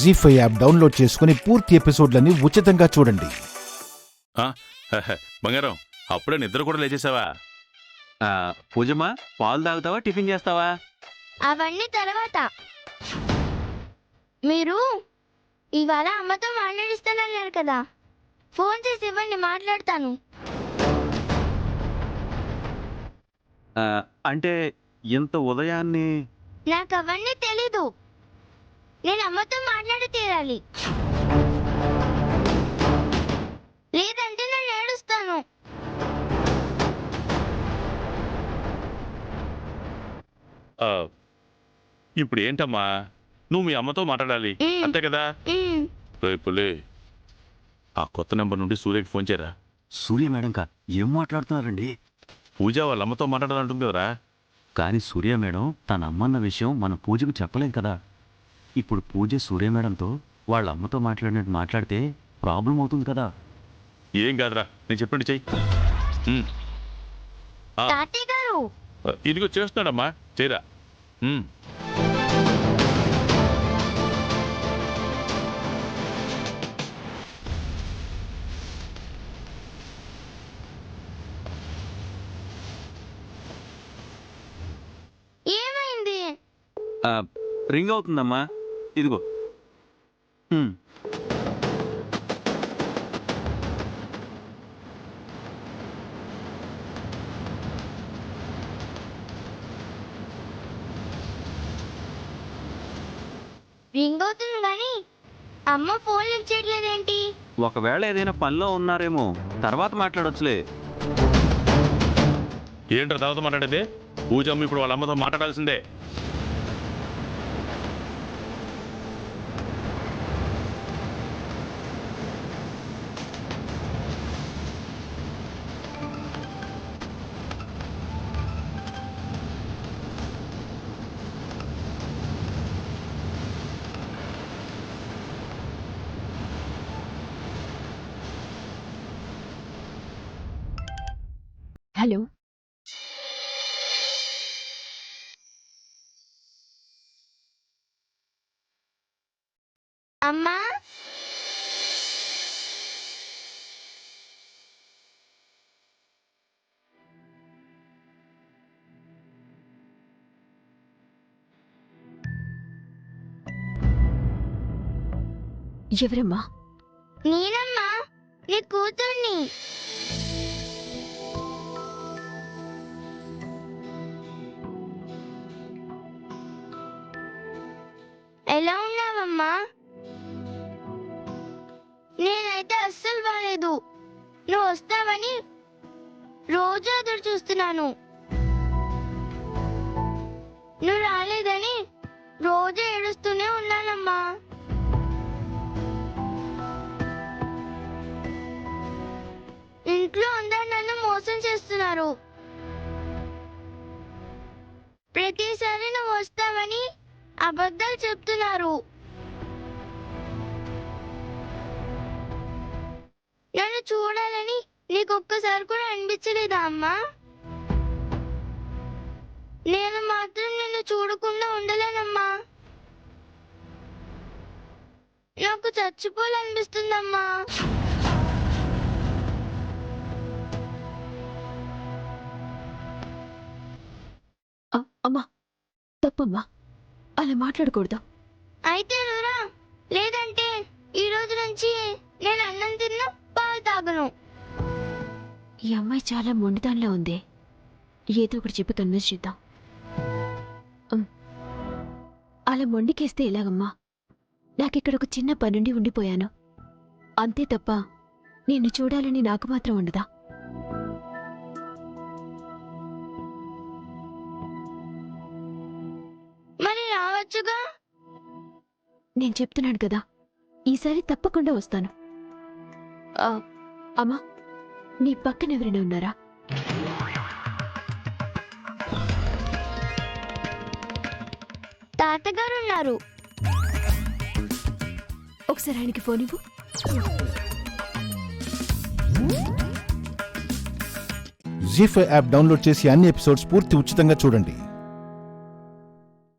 జీ5 app download చేసుకుని పూర్తి ఎపిసోడ్లని ఉచితంగా చూడండి. బంగారం, అప్పుడే నిద్ర కూడా లేచేసావా? పూజమ్మా, పాలు తాగుతావా, టిఫిన్ చేస్తావా? అవన్నీ తర్వాత. మీరు ఇవాళ అమ్మతో మాట్లాడిస్తానన్నారు కదా, ఫోన్ చేసి ఇవ్వండి, మాట్లాడతాను. అంటే ఇంత ఉదయాన్నే? నాకు అవన్నీ తెలీదు. నేను అమ్మతో మాట్లాడి తీరాలి, లేదంటే నేను ఏడుస్తాను. ఇప్పుడు ఏంటమ్మా, నువ్వు మీ అమ్మతో మాట్లాడాలి అంతే కదా? రేపులే ఆ కొత్త నెంబర్ నుండి సూర్యకి ఫోన్ చేయరా. సూర్య మేడం కా? ఏం మాట్లాడుతున్నారండి? పూజ వాళ్ళ అమ్మతో మాట్లాడాలంటుంది కదరా. కానీ సూర్య మేడం తన అమ్మన్న విషయం మన పూజకు చెప్పలేదు కదా. ఇప్పుడు పూజ సూర్య మేడంతో వాళ్ళ అమ్మతో మాట్లాడినట్టు మాట్లాడితే ప్రాబ్లం అవుతుంది కదా. ఏం కాదురా, నేను చెప్పండి చెయ్యి. తాతయ్య గారు, ఇదిగో చేస్తున్నాడమ్మా, చేయరా. ఏమైంది? రింగ్ అవుతుందమ్మా, ఇదిగో. రింగ్ అవుతుంది కానీ అమ్మ ఫోన్ లిఫ్ట్ చేయట్లేదేంటి? ఒకవేళ ఏదైనా పనిలో ఉన్నారేమో, తర్వాత మాట్లాడొచ్చులే. ఏంట్రా తర్వాత మాట్లాడేది? పూజ అమ్మ ఇప్పుడు వాళ్ళ అమ్మతో మాట్లాడాల్సిందే. హలో, అమ్మా, ఎవరమ్మా? నేనమ్మా, నీ కూతుర్ని. ఎలా ఉన్నావమ్మా? నేనైతే అస్సలు బాలేదు. నువ్వు వస్తావని రోజు ఎదురు చూస్తున్నాను. నువ్వు రాలేదని రోజు ఏడుస్తూనే ఉన్నానమ్మా. ఇంట్లో అందరు నన్ను మోసం చేస్తున్నారు. ప్రతిసారి నువ్వు వస్తావని అబద్ధాలు చెప్తున్నారు. నన్ను చూడాలని నీకు ఒక్కసారి కూడా అనిపించలేదా అమ్మా? నేను మాత్రం నిన్ను చూడకుండా ఉండలేనమ్మా. నాకు చచ్చిపోవాలనిపిస్తుందమ్మా. అమ్మా, తప్పమ్మా, అలా మాట్లాడకూడదు. అయితే నువ్వురా, లేదంటే ఈ రోజు నుంచి నేను అన్నం తిన్నా, పాలు తాగను. ఈ అమ్మాయి చాలా మొండిదానిలా ఉంది. ఏదో ఒకటి చెప్పి కన్విన్స్ చేద్దాం. అలా మొండికేస్తే ఎలాగమ్మా? నాకిక్కడ ఒక చిన్న పనుండి ఉండిపోయాను అంతే తప్ప నిన్ను చూడాలని నాకు మాత్రం ఉండదా? మరి రావచ్చుగా. నేను చెప్తున్నాను కదా, ఈసారి తప్పకుండా వస్తాను. అమ్మా, నీ పక్కన ఎవరైనా ఉన్నారా? తాతగారు ఉన్నారు. ఒకసారి ఆయనకి ఫోన్ ఇవ్వు. జీ5 యాప్ డౌన్లోడ్ చేసి అన్ని ఎపిసోడ్స్ పూర్తి ఉచితంగా చూడండి.